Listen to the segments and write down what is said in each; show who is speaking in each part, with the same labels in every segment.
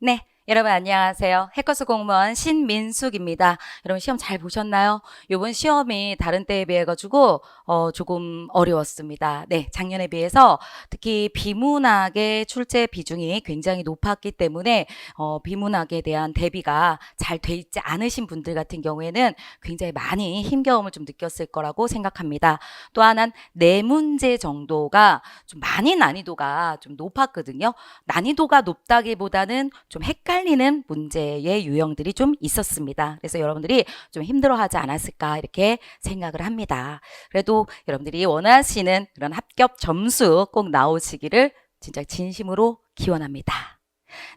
Speaker 1: 네, 여러분 안녕하세요. 해커스 공무원 신민숙입니다. 여러분 시험 잘 보셨나요? 이번 시험이 다른 때에 비해 가지고 조금 어려웠습니다. 네, 작년에 비해서 특히 비문학의 출제 비중이 굉장히 높았기 때문에 비문학에 대한 대비가 잘 돼 있지 않으신 분들 같은 경우에는 굉장히 많이 힘겨움을 좀 느꼈을 거라고 생각합니다. 또 하나는 네 문제 정도가 좀 많이 난이도가 좀 높았거든요. 난이도가 높다기보다는 좀 헷갈리는 문제의 유형들이 좀 있었습니다. 그래서 여러분들이 좀 힘들어하지 않았을까 이렇게 생각을 합니다. 그래도 여러분들이 원하시는 그런 합격 점수 꼭 나오시기를 진짜 진심으로 기원합니다.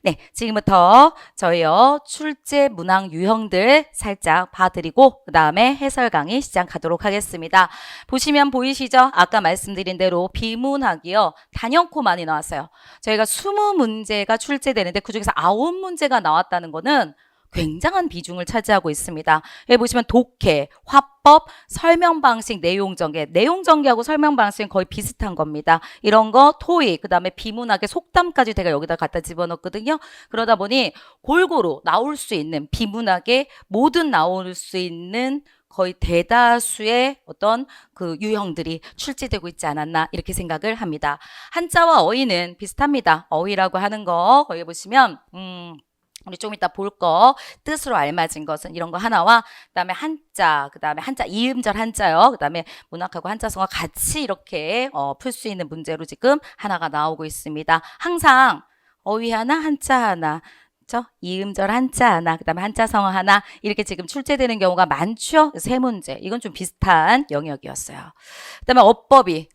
Speaker 1: 네, 지금부터 저희요 출제 문항 유형들 살짝 봐드리고 그 다음에 해설 강의 시작하도록 하겠습니다. 보시면 보이시죠? 아까 말씀드린 대로 비문학이요 단연코 많이 나왔어요. 저희가 20문제가 출제되는데 그중에서 9문제가 나왔다는 거는 굉장한 비중을 차지하고 있습니다. 여기 보시면 독해, 화법, 설명 방식, 내용 전개. 내용 전개하고 설명 방식은 거의 비슷한 겁니다. 이런 거 토익, 그다음에 비문학의 속담까지 제가 여기다 갖다 집어넣었거든요. 그러다 보니 골고루 나올 수 있는 비문학의 모든 나올 수 있는 거의 대다수의 어떤 그 유형들이 출제되고 있지 않았나 이렇게 생각을 합니다. 한자와 어휘는 비슷합니다. 어휘라고 하는 거 거기 보시면 우리 좀 이따 볼 거 뜻으로 알맞은 것은 이런 거 하나와 그다음에 한자, 그다음에 한자 이음절 한자요. 그다음에 문학하고 한자성어 같이 이렇게 풀 수 있는 문제로 지금 하나가 나오고 있습니다. 항상 어휘 하나, 한자 하나. 그렇죠? 이음절 한자 하나, 그다음에 한자성어 하나 이렇게 지금 출제되는 경우가 많죠. 세 문제. 이건 좀 비슷한 영역이었어요. 그다음에 어법이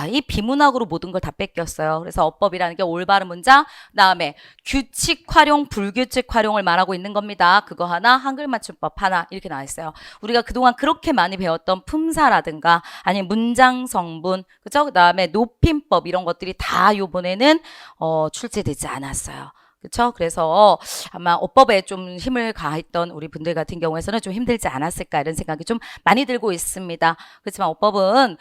Speaker 1: 이 비문학으로 모든 걸 다 뺏겼어요. 그래서 어법이라는 게 올바른 문장, 그다음에 규칙 활용, 불규칙 활용을 말하고 있는 겁니다. 그거 하나, 한글 맞춤법 하나 이렇게 나와 있어요. 우리가 그동안 그렇게 많이 배웠던 품사라든가 아니면 문장 성분, 그죠? 그다음에 높임법 이런 것들이 다 요번에는 출제되지 않았어요. 그렇죠? 그래서 아마 어법에 좀 힘을 가했던 우리 분들 같은 경우에서는 좀 힘들지 않았을까 이런 생각이 좀 많이 들고 있습니다. 그렇지만 어법은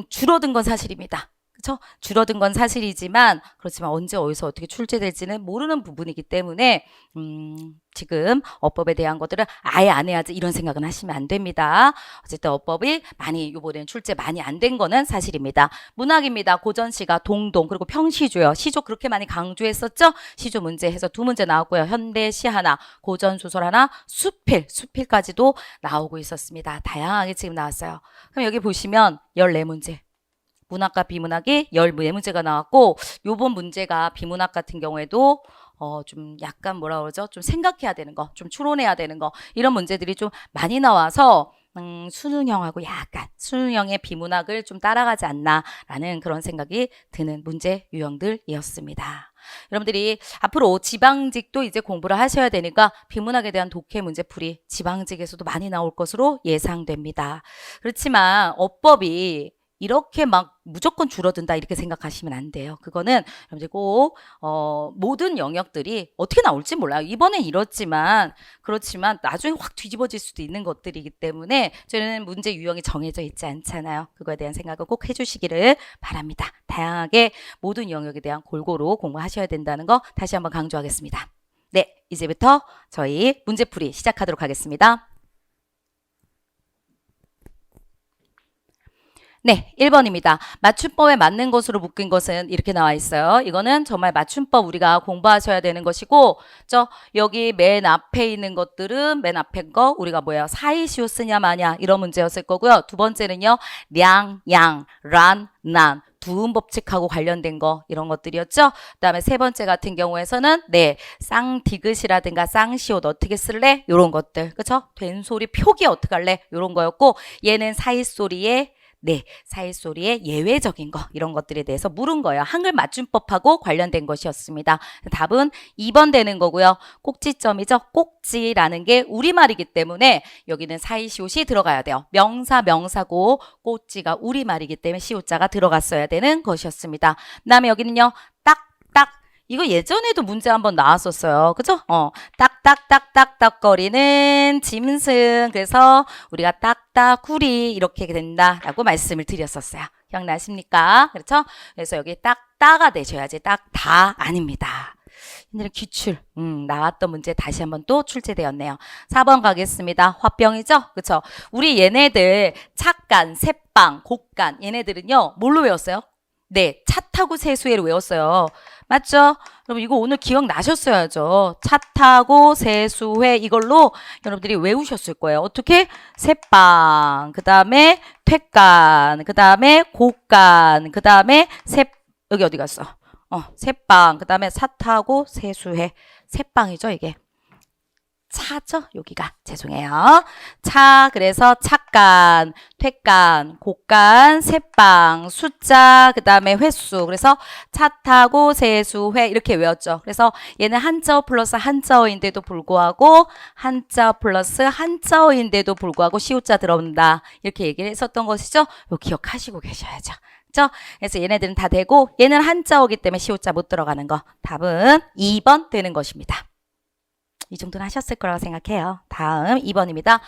Speaker 1: 줄어든 건 사실입니다. 그렇죠? 줄어든 건 사실이지만 그렇지만 언제 어디서 어떻게 출제될지는 모르는 부분이기 때문에 지금 어법에 대한 것들을 아예 안 해야지 이런 생각은 하시면 안 됩니다. 어쨌든 어법이 많이 이번에는 출제 많이 안 된 거는 사실입니다. 문학입니다. 고전시가 동동 그리고 평시조요. 시조 그렇게 많이 강조했었죠? 시조 문제 해서 2문제 나왔고요. 현대시 하나, 고전소설 하나, 수필까지도 나오고 있었습니다. 다양하게 지금 나왔어요. 그럼 여기 보시면 14문제. 문학과 비문학이 14문제가 나왔고 요번 문제가 비문학 같은 경우에도 좀 약간 뭐라 그러죠? 좀 생각해야 되는 거, 좀 추론해야 되는 거 이런 문제들이 좀 많이 나와서 수능형하고 약간 수능형의 비문학을 좀 따라가지 않나라는 그런 생각이 드는 문제 유형들이었습니다. 여러분들이 앞으로 지방직도 이제 공부를 하셔야 되니까 비문학에 대한 독해 문제풀이 지방직에서도 많이 나올 것으로 예상됩니다. 그렇지만 어법이 이렇게 막 무조건 줄어든다 이렇게 생각하시면 안 돼요. 그거는 여러분들 꼭 모든 영역들이 어떻게 나올지 몰라요. 이번엔 이렇지만 그렇지만 나중에 확 뒤집어질 수도 있는 것들이기 때문에 저는 문제 유형이 정해져 있지 않잖아요. 그거에 대한 생각을 꼭 해주시기를 바랍니다. 다양하게 모든 영역에 대한 골고루 공부하셔야 된다는 거 다시 한번 강조하겠습니다. 네, 이제부터 저희 문제풀이 시작하도록 하겠습니다. 네, 1번입니다. 맞춤법에 맞는 것으로 묶인 것은 이렇게 나와 있어요. 이거는 정말 맞춤법 우리가 공부하셔야 되는 것이고 여기 맨 앞에 있는 것들은 맨 앞에 거 우리가 뭐예요? 사이시오 쓰냐 마냐 이런 문제였을 거고요. 두 번째는요. 량, 양, 란, 난 두음 법칙하고 관련된 거 이런 것들이었죠. 그다음에 세 번째 같은 경우에서는 쌍디귿이라든가 쌍시옷 어떻게 쓸래? 이런 것들. 그렇죠? 된소리 표기 어떻게 할래? 이런 거였고 얘는 사이소리에 사이소리의 예외적인 거 이런 것들에 대해서 물은 거예요. 한글 맞춤법하고 관련된 것이었습니다. 답은 2번 되는 거고요. 꼭지점이죠. 꼭지라는 게 우리말이기 때문에 여기는 사이시옷이 들어가야 돼요. 명사 명사고 꼭지가 우리말이기 때문에 시옷자가 들어갔어야 되는 것이었습니다. 그다음에 여기는요. 딱딱 이거 예전에도 문제 한번 나왔었어요. 그죠? 딱딱딱딱거리는 짐승. 그래서 우리가 딱딱구리 이렇게 된다라고 말씀을 드렸었어요. 기억나십니까? 그렇죠? 그래서 여기 딱따가 되셔야지 딱다 아닙니다. 옛날에 기출 나왔던 문제 다시 한번 또 출제되었네요. 4번 가겠습니다. 화병이죠? 그쵸? 우리 얘네들 착간, 새빵, 곡간 얘네들은요 뭘로 외웠어요? 네, 차 타고 세수회를 외웠어요. 맞죠? 여러분 이거 오늘 기억나셨어야죠. 차 타고 세수회 이걸로 여러분들이 외우셨을 거예요. 어떻게? 새빵, 그 다음에 퇴간, 그 다음에 곡간, 그 다음에 여기 어디 갔어? 새빵, 그 다음에 차 타고 세수회. 새빵이죠 이게. 차죠 여기가. 죄송해요. 차, 그래서 착간, 퇴간, 곡간, 새빵, 숫자, 그 다음에 횟수. 그래서 차 타고 세수회 이렇게 외웠죠. 그래서 얘는 한자어 플러스 한자어인데도 불구하고 한자 플러스 한자어인데도 불구하고 시옷자 들어온다. 이렇게 얘기를 했었던 것이죠. 이거 기억하시고 계셔야죠. 그렇죠? 그래서 얘네들은 다 되고 얘는 한자어기 때문에 시옷자 못 들어가는 거. 답은 2번 되는 것입니다. 이 정도는 하셨을 거라고 생각해요. 다음 2번입니다.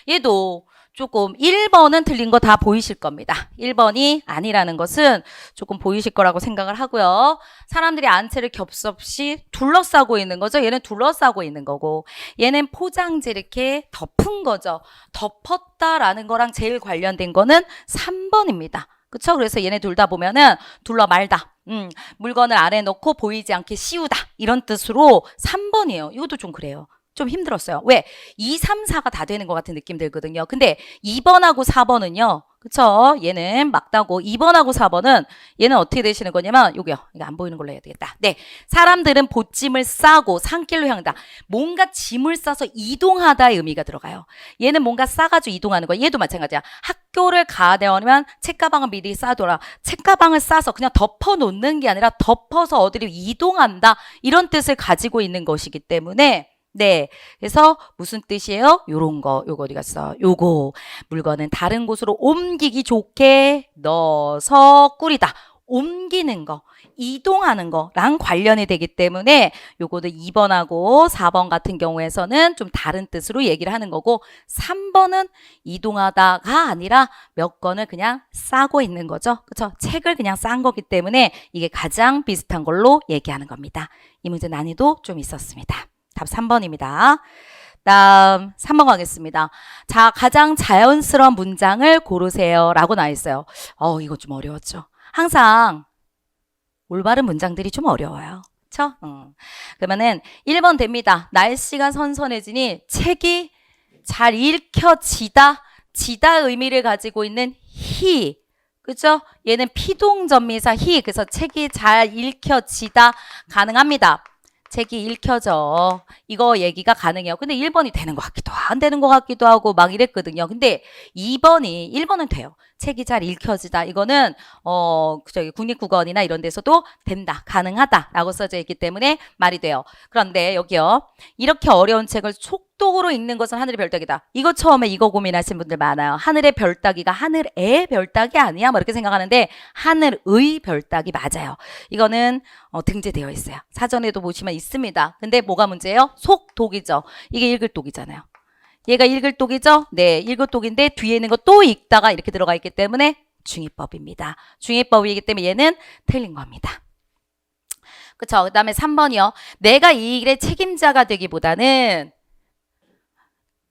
Speaker 1: 얘도 조금 1번은 틀린 거 다 보이실 겁니다. 1번이 아니라는 것은 조금 보이실 거라고 생각을 하고요. 사람들이 안채를 겹섭이 둘러싸고 있는 거죠. 얘는 둘러싸고 있는 거고 얘는 포장지 이렇게 덮은 거죠. 덮었다라는 거랑 제일 관련된 거는 3번입니다. 그쵸? 그래서 얘네 둘 다 보면은 둘러 말다. 물건을 아래 놓고 보이지 않게 씌우다. 이런 뜻으로 3번이에요. 이것도 좀 그래요. 좀 힘들었어요. 왜? 2, 3, 4가 다 되는 것 같은 느낌 들거든요. 근데 2번하고 4번은요. 그쵸? 얘는 맞다고 2번하고 4번은 얘는 어떻게 되시는 거냐면 요거요. 이거 안 보이는 걸로 해야 되겠다. 네. 사람들은 보짐을 싸고 산길로 향한다. 뭔가 짐을 싸서 이동하다의 의미가 들어가요. 얘는 뭔가 싸가지고 이동하는 거야. 얘도 마찬가지야. 학교를 가려면 책가방을 미리 싸둬라. 책가방을 싸서 그냥 덮어놓는 게 아니라 덮어서 어디로 이동한다. 이런 뜻을 가지고 있는 것이기 때문에 네. 그래서 무슨 뜻이에요? 요런 거. 요거 어디 갔어? 요거. 물건은 다른 곳으로 옮기기 좋게 넣어서 꾸리다. 옮기는 거. 이동하는 거랑 관련이 되기 때문에 요거도 2번하고 4번 같은 경우에서는 좀 다른 뜻으로 얘기를 하는 거고 3번은 이동하다가 아니라 몇 권을 그냥 싸고 있는 거죠. 그렇죠? 책을 그냥 싼 거기 때문에 이게 가장 비슷한 걸로 얘기하는 겁니다. 이 문제 난이도 좀 있었습니다. 답 3번입니다. 다음 3번 가겠습니다. 자, 가장 자연스러운 문장을 고르세요 라고 나와 있어요. 이거 좀 어려웠죠. 항상 올바른 문장들이 좀 어려워요. 그쵸? 그러면은 1번 됩니다. 날씨가 선선해지니 책이 잘 읽혀지다. 지다 의미를 가지고 있는 히. 그죠? 얘는 피동전미사 히. 그래서 책이 잘 읽혀지다 가능합니다. 책이 읽혀져. 이거 얘기가 가능해요. 근데 1번이 되는 것 같기도 하고 안 되는 것 같기도 하고 막 이랬거든요. 근데 1번은 돼요. 책이 잘 읽혀지다. 이거는 저기 국립국어원이나 이런 데서도 된다. 가능하다라고 써져 있기 때문에 말이 돼요. 그런데 여기요. 이렇게 어려운 책을 속독으로 읽는 것은 하늘의 별따기다. 이거 처음에 이거 고민하신 분들 많아요. 하늘의 별따기가 하늘의 별따기 아니야? 뭐 이렇게 생각하는데 하늘의 별따기 맞아요. 이거는 등재되어 있어요. 사전에도 보시면 있습니다. 근데 뭐가 문제예요? 속독이죠. 이게 읽을 독이잖아요. 얘가 읽을 독이죠? 네, 읽을 독인데 뒤에 있는 거 또 읽다가 이렇게 들어가 있기 때문에 중의법입니다. 중의법이기 때문에 얘는 틀린 겁니다. 그쵸? 그 다음에 3번이요. 내가 이 일의 책임자가 되기보다는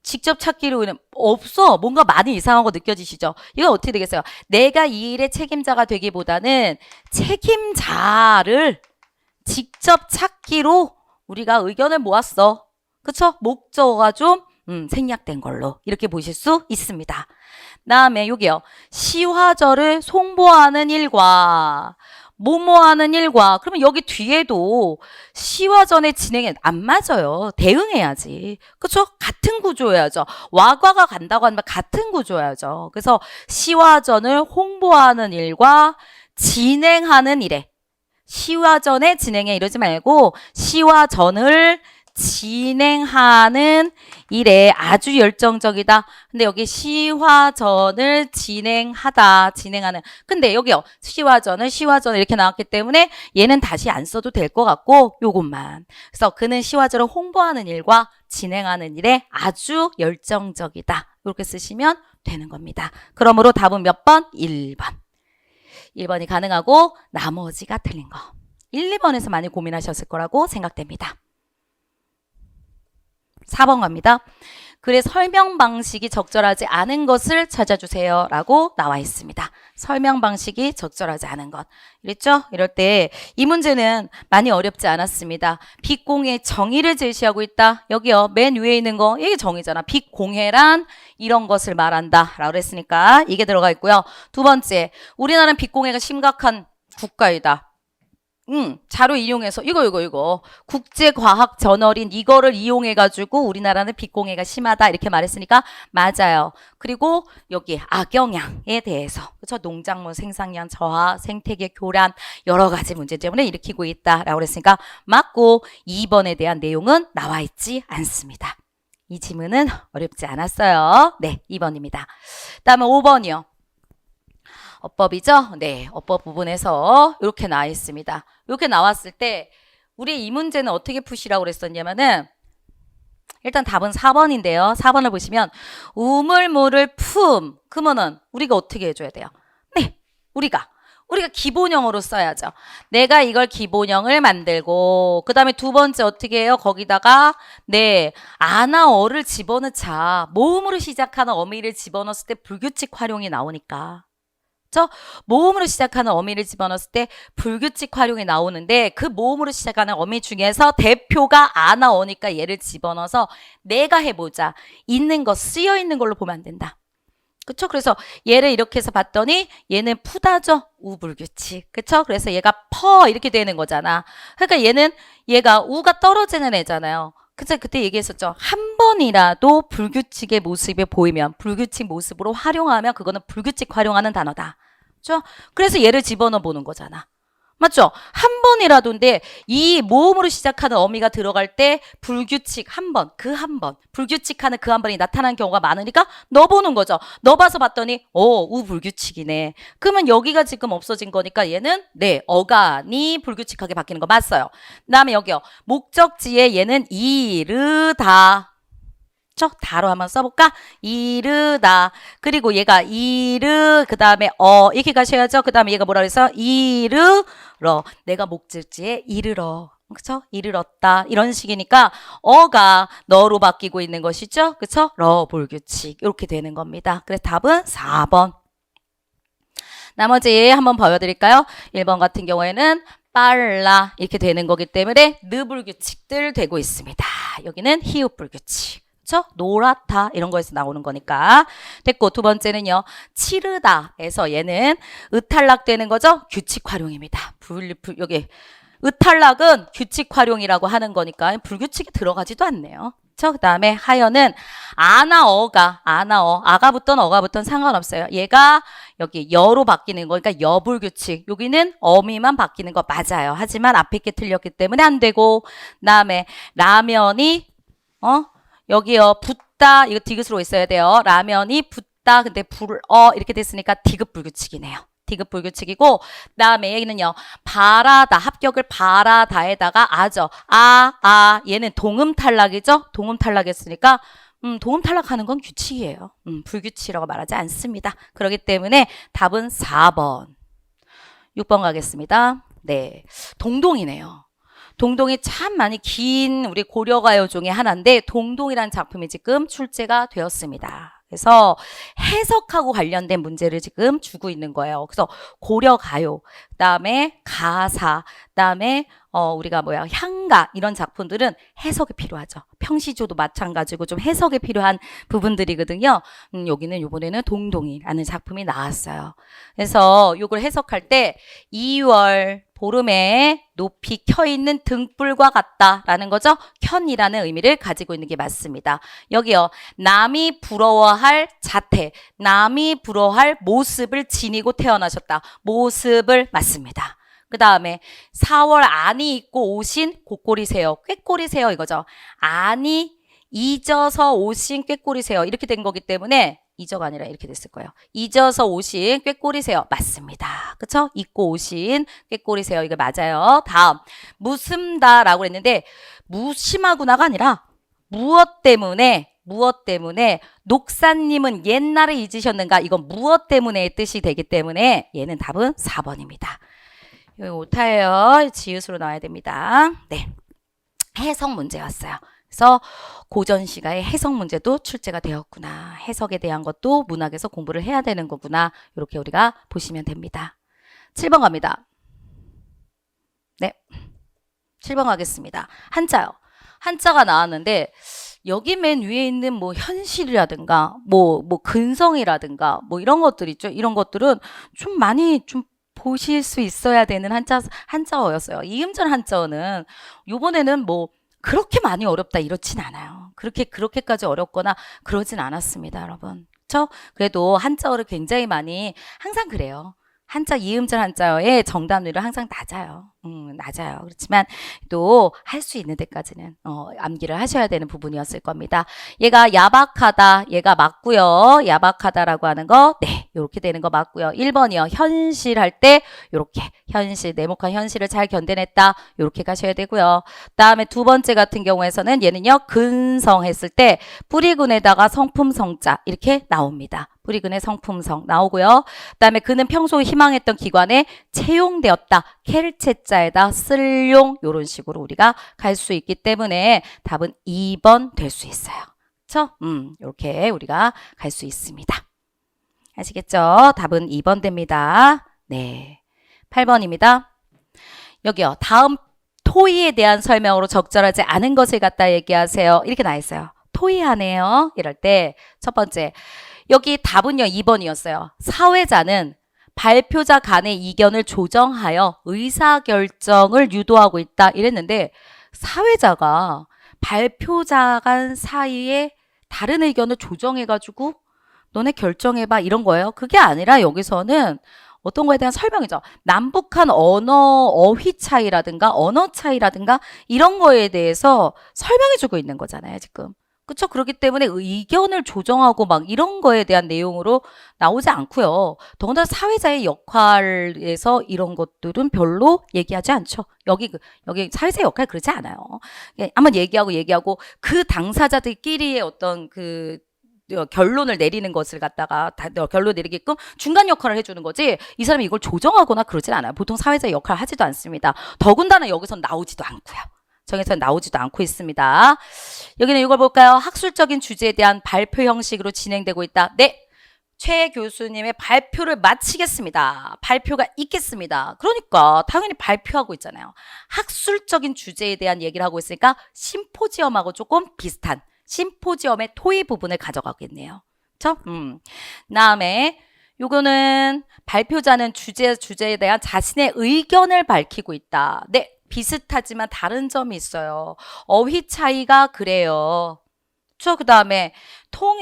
Speaker 1: 직접 찾기로는 없어. 뭔가 많이 이상한 거 느껴지시죠? 이건 어떻게 되겠어요? 내가 이 일의 책임자가 되기보다는 책임자를 직접 찾기로 우리가 의견을 모았어. 그쵸? 목적어가 좀 생략된 걸로 이렇게 보실 수 있습니다. 다음에 여기요. 시화절을 송보하는 일과 뭐뭐하는 일과 그러면 여기 뒤에도 시화전의 진행에 안 맞아요. 대응해야지. 그렇죠? 같은 구조여야죠. 와과가 간다고 하면 같은 구조여야죠. 그래서 시화전을 홍보하는 일과 진행하는 일에 시화전의 진행에 이러지 말고 시화전을 진행하는 일에 아주 열정적이다. 근데 여기 시화전을 진행하는. 근데 여기요. 시화전을 이렇게 나왔기 때문에 얘는 다시 안 써도 될 것 같고 요것만. 그래서 그는 시화전을 홍보하는 일과 진행하는 일에 아주 열정적이다. 이렇게 쓰시면 되는 겁니다. 그러므로 답은 몇 번? 1번. 1번이 가능하고 나머지가 틀린 거. 1, 2번에서 많이 고민하셨을 거라고 생각됩니다. 4번 갑니다. 글의 설명 방식이 적절하지 않은 것을 찾아주세요 라고 나와 있습니다. 설명 방식이 적절하지 않은 것. 이랬죠? 이럴 때 이 문제는 많이 어렵지 않았습니다. 빛공해의 정의를 제시하고 있다. 여기요. 맨 위에 있는 거 이게 정의잖아. 빛공해란 이런 것을 말한다 라고 그랬으니까 이게 들어가 있고요. 두 번째, 우리나라는 빛공해가 심각한 국가이다. 자료 이용해서 이거 국제과학 저널인 이거를 이용해 가지고 우리나라는 빛공해가 심하다 이렇게 말했으니까 맞아요. 그리고 여기 악영향에 대해서 그렇죠? 농작물 생산량 저하, 생태계 교란 여러 가지 문제 때문에 일으키고 있다라고 그랬으니까 맞고 2번에 대한 내용은 나와 있지 않습니다. 이 지문은 어렵지 않았어요. 네, 2번입니다. 다음은 5번이요. 어법이죠? 네, 어법 부분에서 이렇게 나와 있습니다. 이렇게 나왔을 때 우리 이 문제는 어떻게 푸시라고 그랬었냐면은 일단 답은 4번인데요. 4번을 보시면 우물물을 그러면은 우리가 어떻게 해줘야 돼요? 네, 우리가 기본형으로 써야죠. 내가 이걸 기본형을 만들고 그 다음에 두 번째 어떻게 해요? 거기다가 네, 아나어를 집어넣자. 모음으로 시작하는 어미를 집어넣었을 때 불규칙 활용이 나오니까 모음으로 시작하는 어미를 집어넣었을 때 불규칙 활용이 나오는데 그 모음으로 시작하는 어미 중에서 대표가 아나어니까 얘를 집어넣어서 내가 해보자. 있는 거 쓰여 있는 걸로 보면 안 된다. 그쵸? 그래서 얘를 이렇게 해서 봤더니 얘는 푸다죠. 우불규칙. 그쵸? 그래서 얘가 이렇게 되는 거잖아. 그러니까 얘가 우가 떨어지는 애잖아요. 그쵸? 그때 얘기했었죠. 한 번이라도 불규칙의 모습이 보이면 불규칙 모습으로 활용하면 그거는 불규칙 활용하는 단어다. 그렇죠? 그래서 얘를 집어넣어 보는 거잖아. 맞죠? 한 번이라도인데 이 모음으로 시작하는 어미가 들어갈 때 불규칙 한 번, 불규칙하는 그 한 번이 나타나는 경우가 많으니까 넣어보는 거죠. 넣어봐서 봤더니 우불규칙이네. 그러면 여기가 지금 없어진 거니까 얘는 네, 어간이 불규칙하게 바뀌는 거 맞어요. 그 다음에 여기요. 목적지에 얘는 이르다. 다로 한번 써볼까? 이르다. 그리고 얘가 그 다음에 이렇게 가셔야죠. 그 다음에 얘가 뭐라 그래서 이르러. 내가 목적지에 이르러. 그쵸? 이르렀다. 이런 식이니까 어가 너로 바뀌고 있는 것이죠. 그쵸? 러 불규칙. 이렇게 되는 겁니다. 그래서 답은 4번. 나머지 한번 보여드릴까요? 1번 같은 경우에는 빨라 이렇게 되는 거기 때문에 느불규칙들 되고 있습니다. 여기는 히읗불규칙. 노랗다 이런 거에서 나오는 거니까 됐고 두 번째는요 치르다에서 얘는 의탈락되는 거죠. 규칙 활용입니다. 여기 의탈락은 규칙 활용이라고 하는 거니까 불규칙이 들어가지도 않네요. 그 다음에 하여는 아가 붙던 어가 붙던 상관없어요. 얘가 여기 여로 바뀌는 거니까 여불규칙. 여기는 어미만 바뀌는 거 맞아요. 하지만 앞에 게 틀렸기 때문에 안 되고 그 다음에 라면이 여기요 붓다 이거 디귿으로 있어야 돼요. 라면이 붓다 근데 이렇게 됐으니까 디귿불규칙이네요. 디귿불규칙이고 그 다음에 여기는요 바라다 합격을 바라다에다가 아죠. 얘는 동음탈락이죠. 동음탈락했으니까 동음탈락하는 건 규칙이에요. 불규칙이라고 말하지 않습니다. 그렇기 때문에 답은 4번. 6번 가겠습니다. 네, 동동이네요. 동동이 참 많이 긴 우리 고려가요 중에 하나인데 동동이라는 작품이 지금 출제가 되었습니다. 그래서 해석하고 관련된 문제를 지금 주고 있는 거예요. 그래서 고려가요, 그다음에 가사, 그다음에 우리가 향가 이런 작품들은 해석이 필요하죠. 평시조도 마찬가지고 좀 해석이 필요한 부분들이거든요. 여기는 이번에는 동동이라는 작품이 나왔어요. 그래서 이걸 해석할 때 2월 보름에 높이 켜있는 등불과 같다라는 거죠. 켠이라는 의미를 가지고 있는 게 맞습니다. 여기요. 남이 부러워할 자태, 남이 부러워할 모습을 지니고 태어나셨다. 모습을 맞습니다. 그 다음에 4월 안이 입고 오신 곶꼬리새요. 꾀꼬리새요 이거죠. 안이 잊어서 오신 꾀꼬리새요. 이렇게 된 거기 때문에 잊어가 아니라 이렇게 됐을 거예요. 잊어서 오신 꾀꼬리새요. 맞습니다. 그쵸? 잊고 오신 꾀꼬리새요. 이거 맞아요. 다음 무심다라고 했는데 무심하구나가 아니라 무엇 때문에 녹사님은 옛날에 잊으셨는가? 이건 무엇 때문에의 뜻이 되기 때문에 얘는 답은 4번입니다. 여기 오타예요. 지읒으로 나와야 됩니다. 네. 해석 문제였어요. 그래서 고전 시가의 해석 문제도 출제가 되었구나. 해석에 대한 것도 문학에서 공부를 해야 되는 거구나. 이렇게 우리가 보시면 됩니다. 7번 갑니다. 네. 7번 가겠습니다. 한자요. 한자가 나왔는데 여기 맨 위에 있는 뭐 현실이라든가 뭐 근성이라든가 뭐 이런 것들 있죠. 이런 것들은 좀 많이 좀 보실 수 있어야 되는 한자어였어요. 이음절 한자어는 요번에는 뭐 그렇게 많이 어렵다 이렇진 않아요. 그렇게까지 어렵거나 그러진 않았습니다, 여러분. 그렇죠? 그래도 한자어를 굉장히 많이 항상 그래요. 한자 이음절 한자어의 정답률은 항상 낮아요. 낮아요. 그렇지만 또 할 수 있는 데까지는 암기를 하셔야 되는 부분이었을 겁니다. 얘가 야박하다. 얘가 맞고요. 야박하다라고 하는 거 네. 이렇게 되는 거 맞고요. 1번이요. 현실 할 때 이렇게 현실 네모칸 현실을 잘 견뎌냈다. 이렇게 가셔야 되고요. 다음에 두 번째 같은 경우에서는 얘는요. 근성했을 때 뿌리근에다가 성품 성자 이렇게 나옵니다. 뿌리근의 성품성 나오고요. 그다음에 그는 평소 희망했던 기관에 채용되었다. 켈체자에다 쓸용 이런 식으로 우리가 갈 수 있기 때문에 답은 2번 될 수 있어요. 그렇죠? 이렇게 우리가 갈 수 있습니다. 아시겠죠? 답은 2번 됩니다. 네. 8번입니다. 여기요. 다음 토의에 대한 설명으로 적절하지 않은 것을 갖다 얘기하세요. 이렇게 나와 있어요. 토의하네요. 이럴 때 첫 번째 여기 답은요 2번이었어요. 사회자는 발표자 간의 이견을 조정하여 의사결정을 유도하고 있다 이랬는데 사회자가 발표자 간 사이에 다른 의견을 조정해가지고 너네 결정해봐 이런 거예요. 그게 아니라 여기서는 어떤 거에 대한 설명이죠. 남북한 어휘 차이라든가 언어 차이라든가 이런 거에 대해서 설명해주고 있는 거잖아요, 지금. 그렇죠? 그렇기 때문에 의견을 조정하고 막 이런 거에 대한 내용으로 나오지 않고요. 더군다나 사회자의 역할에서 이런 것들은 별로 얘기하지 않죠. 여기 사회자의 역할 그러지 않아요. 한번 얘기하고 그 당사자들끼리의 어떤 그 결론을 내리는 것을 갖다가 결론 내리게끔 중간 역할을 해주는 거지 이 사람이 이걸 조정하거나 그러진 않아요. 보통 사회자의 역할을 하지도 않습니다. 더군다나 여기선 나오지도 않고요. 정에서는 나오지도 않고 있습니다. 여기는 이걸 볼까요? 학술적인 주제에 대한 발표 형식으로 진행되고 있다. 네. 최 교수님의 발표를 마치겠습니다. 발표가 있겠습니다. 그러니까 당연히 발표하고 있잖아요. 학술적인 주제에 대한 얘기를 하고 있으니까 심포지엄하고 조금 비슷한 심포지엄의 토의 부분을 가져가겠네요. 그렇죠? 다음에 요거는 발표자는 주제에 대한 자신의 의견을 밝히고 있다. 네. 비슷하지만 다른 점이 있어요. 어휘 차이가 그래요. 그 다음에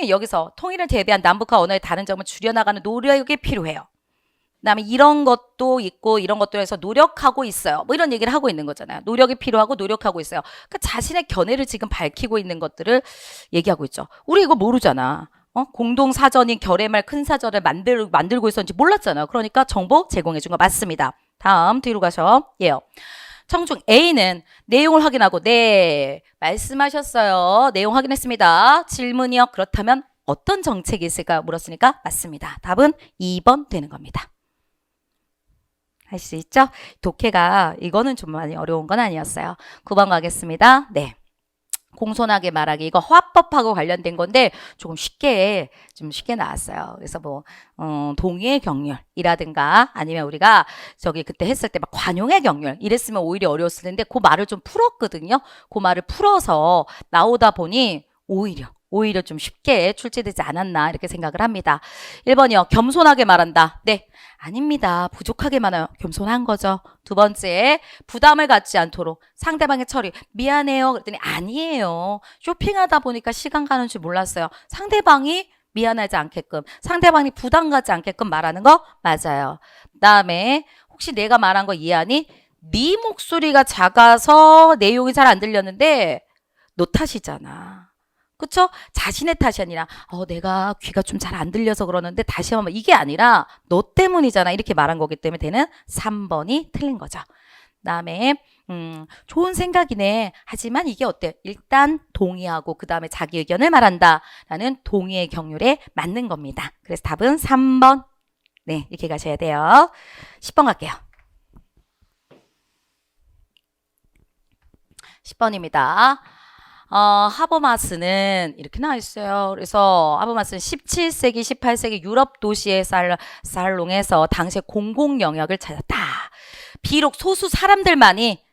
Speaker 1: 여기서 통일을 대비한 남북한 언어의 다른 점을 줄여나가는 노력이 필요해요. 그 다음에 이런 것도 있고 이런 것도 해서 노력하고 있어요. 뭐 이런 얘기를 하고 있는 거잖아요. 노력이 필요하고 노력하고 있어요. 그러니까 자신의 견해를 지금 밝히고 있는 것들을 얘기하고 있죠. 우리 이거 모르잖아. 공동사전인 결의말 큰 사전을 만들고 있었는지 몰랐잖아요. 그러니까 정보 제공해 준 거 맞습니다. 다음 뒤로 가셔. 예요. 청중 A는 내용을 확인하고 네 말씀하셨어요. 내용 확인했습니다. 질문이요. 그렇다면 어떤 정책이 있을까 물었으니까 맞습니다. 답은 2번 되는 겁니다. 할 수 있죠? 독해가 이거는 좀 많이 어려운 건 아니었어요. 9번 가겠습니다. 네. 공손하게 말하기 이거 화법하고 관련된 건데 조금 쉽게 나왔어요. 그래서 뭐 동의의 경륜이라든가 아니면 우리가 저기 그때 했을 때 막 관용의 경륜 이랬으면 오히려 어려웠을 텐데 그 말을 좀 풀었거든요. 그 말을 풀어서 나오다 보니 오히려 좀 쉽게 출제되지 않았나 이렇게 생각을 합니다. 1번이요. 겸손하게 말한다. 네. 아닙니다. 부족하게 말해요. 겸손한 거죠. 두 번째, 부담을 갖지 않도록 상대방의 처리. 미안해요. 그랬더니 아니에요. 쇼핑하다 보니까 시간 가는 줄 몰랐어요. 상대방이 미안하지 않게끔, 상대방이 부담 갖지 않게끔 말하는 거 맞아요. 그다음에 혹시 내가 말한 거 이해하니? 네 목소리가 작아서 내용이 잘 안 들렸는데 너 탓이잖아. 그쵸? 자신의 탓이 아니라 내가 귀가 좀 잘 안 들려서 그러는데 다시 한번 이게 아니라 너 때문이잖아 이렇게 말한 거기 때문에 되는 3번이 틀린 거죠. 그다음에 좋은 생각이네. 하지만 이게 어때? 일단 동의하고 그 다음에 자기 의견을 말한다 라는 동의의 경륜에 맞는 겁니다. 그래서 답은 3번. 네, 이렇게 가셔야 돼요. 10번 갈게요. 10번입니다. 하버마스는 이렇게 나와 있어요. 그래서 하버마스는 17세기, 18세기 유럽 도시의 살롱에서 당시의 공공 영역을 찾았다. 비록 소수 사람들만이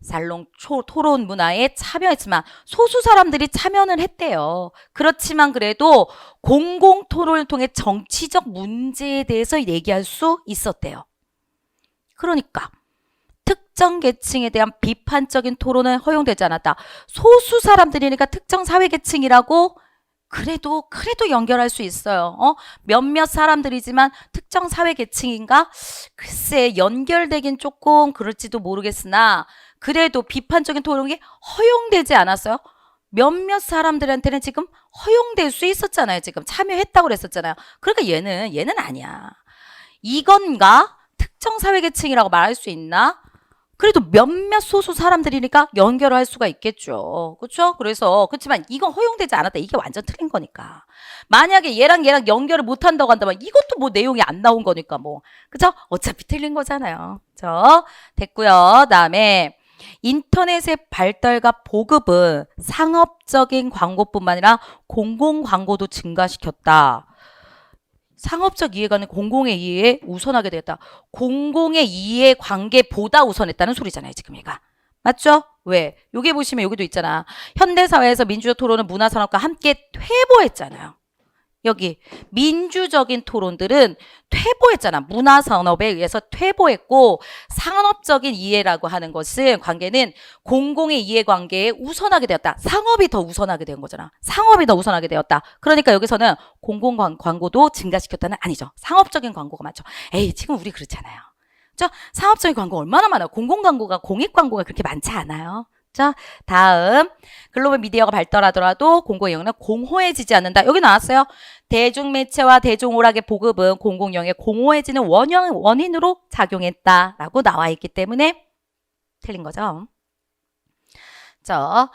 Speaker 1: 살롱 토론 문화에 참여했지만 소수 사람들이 참여는 했대요. 그렇지만 그래도 공공 토론을 통해 정치적 문제에 대해서 얘기할 수 있었대요. 그러니까 특정 계층에 대한 비판적인 토론은 허용되지 않았다. 소수 사람들이니까 특정 사회 계층이라고 그래도 연결할 수 있어요. 몇몇 사람들이지만 특정 사회 계층인가? 글쎄 연결되긴 조금 그럴지도 모르겠으나 그래도 비판적인 토론이 허용되지 않았어요. 몇몇 사람들한테는 지금 허용될 수 있었잖아요. 지금 참여했다고 그랬었잖아요. 그러니까 얘는 아니야. 이건가? 특정 사회 계층이라고 말할 수 있나? 그래도 몇몇 소수 사람들이니까 연결을 할 수가 있겠죠. 그렇죠? 그래서 그렇지만 이건 허용되지 않았다. 이게 완전 틀린 거니까. 만약에 얘랑 연결을 못 한다고 한다면 이것도 뭐 내용이 안 나온 거니까 뭐. 그렇죠? 어차피 틀린 거잖아요. 그렇죠? 됐고요. 그다음에 인터넷의 발달과 보급은 상업적인 광고뿐만 아니라 공공 광고도 증가시켰다. 상업적 이해관은 공공의 이해에 우선하게 되었다. 공공의 이해 관계보다 우선했다는 소리잖아요. 지금 얘가. 맞죠? 왜? 여기 보시면 여기도 있잖아. 현대사회에서 민주적 토론은 문화산업과 함께 퇴보했잖아요. 여기 민주적인 토론들은 퇴보했잖아. 문화산업에 의해서 퇴보했고 상업적인 이해라고 하는 것은 관계는 공공의 이해관계에 우선하게 되었다. 상업이 더 우선하게 된 거잖아. 상업이 더 우선하게 되었다. 그러니까 여기서는 공공 광고도 증가시켰다는 아니죠. 상업적인 광고가 맞죠. 에이 지금 우리 그렇잖아요. 그렇죠? 상업적인 광고 얼마나 많아요. 공공 광고가 공익 광고가 그렇게 많지 않아요. 자, 다음 글로벌 미디어가 발달하더라도 공공의 영역은 공허해지지 않는다. 여기 나왔어요. 대중매체와 대중오락의 보급은 공공영역의 공허해지는 원인으로 작용했다라고 나와 있기 때문에 틀린 거죠. 자,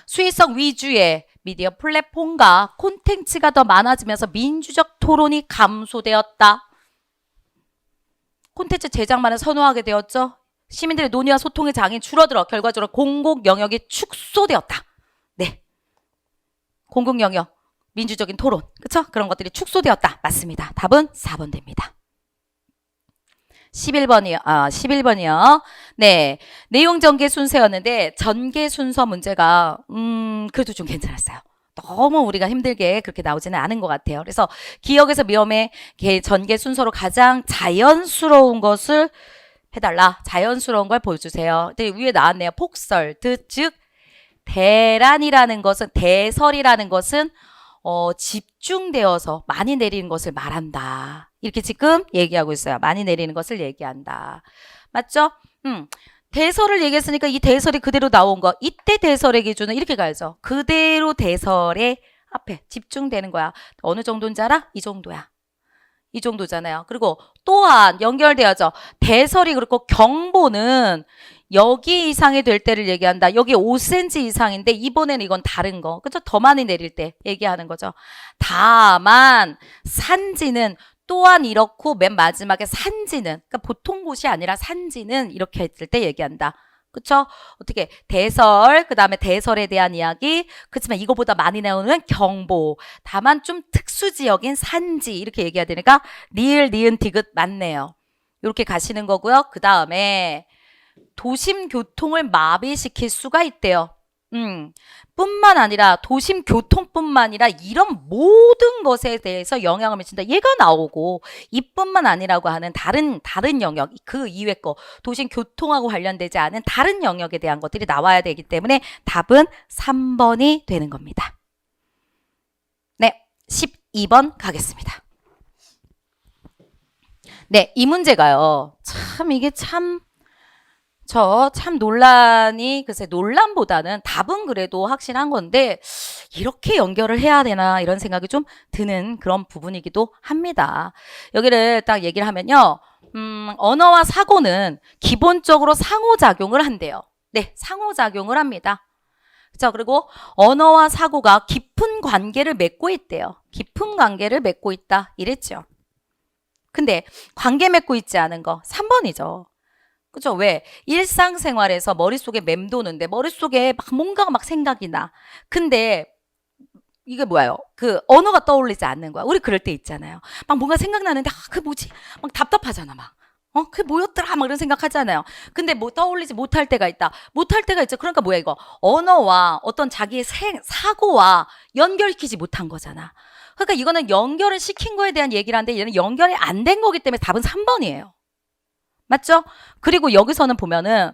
Speaker 1: 수익성 위주의 미디어 플랫폼과 콘텐츠가 더 많아지면서 민주적 토론이 감소되었다. 콘텐츠 제작만을 선호하게 되었죠. 시민들의 논의와 소통의 장이 줄어들어 결과적으로 공공 영역이 축소되었다. 네, 공공 영역, 민주적인 토론, 그쵸? 그런 것들이 축소되었다. 맞습니다. 답은 4번 됩니다. 11번이요. 네, 내용 전개 순서였는데 전개 순서 문제가 그래도 좀 괜찮았어요. 너무 우리가 힘들게 그렇게 나오지는 않은 것 같아요. 그래서 기억에서 위험의 전개 순서로 가장 자연스러운 것을 해달라. 자연스러운 걸 보여주세요. 위에 나왔네요. 폭설, 즉 대란이라는 것은 대설이라는 것은 집중되어서 많이 내리는 것을 말한다. 이렇게 지금 얘기하고 있어요. 많이 내리는 것을 얘기한다. 맞죠? 대설을 얘기했으니까 이 대설이 그대로 나온 거. 이때 대설의 기준은 이렇게 가야죠. 그대로 대설의 앞에 집중되는 거야. 어느 정도인지 알아? 이 정도야. 이 정도잖아요. 그리고 또한 연결돼야죠. 대설이 그렇고 경보는 여기 이상이 될 때를 얘기한다. 여기 5cm 이상인데 이번에는 이건 다른 거. 그죠? 더 많이 내릴 때 얘기하는 거죠. 다만 산지는 또한 이렇고 맨 마지막에 산지는 그러니까 보통 곳이 아니라 산지는 이렇게 했을 때 얘기한다. 그쵸? 어떻게 대설, 그 다음에 대설에 대한 이야기, 그렇지만 이거보다 많이 나오는 경보, 다만 좀 특수지역인 산지 이렇게 얘기해야 되니까 리을, 니은, 디귿 맞네요. 이렇게 가시는 거고요. 그 다음에 도심 교통을 마비시킬 수가 있대요. 뿐만 아니라 도심 교통뿐만 아니라 이런 모든 것에 대해서 영향을 미친다. 얘가 나오고 이뿐만 아니라고 하는 다른 영역, 그 이외 거 도심 교통하고 관련되지 않은 다른 영역에 대한 것들이 나와야 되기 때문에 답은 3번이 되는 겁니다. 네, 12번 가겠습니다. 네, 이 문제가요. 참 이게 참 논란이, 글쎄, 논란보다는 답은 그래도 확실한 건데, 이렇게 연결을 해야 되나, 이런 생각이 좀 드는 그런 부분이기도 합니다. 여기를 딱 얘기를 하면요, 언어와 사고는 기본적으로 상호작용을 한대요. 네, 상호작용을 합니다. 그쵸? 그리고 언어와 사고가 깊은 관계를 맺고 있대요. 깊은 관계를 맺고 있다. 이랬죠. 근데 관계 맺고 있지 않은 거, 3번이죠. 그죠? 왜? 일상생활에서 머릿속에 맴도는데 머릿속에 막 뭔가가 막 생각이 나. 근데 이게 뭐예요? 그 언어가 떠올리지 않는 거야. 우리 그럴 때 있잖아요. 막 뭔가 생각나는데 그 뭐지? 막 답답하잖아 막. 그게 뭐였더라? 막 이런 생각하잖아요. 근데 뭐 떠올리지 못할 때가 있다. 못할 때가 있죠. 그러니까 뭐야 이거? 언어와 어떤 자기의 사고와 연결시키지 못한 거잖아. 그러니까 이거는 연결을 시킨 거에 대한 얘기를 하는데 얘는 연결이 안 된 거기 때문에 답은 3번이에요. 맞죠? 그리고 여기서는 보면은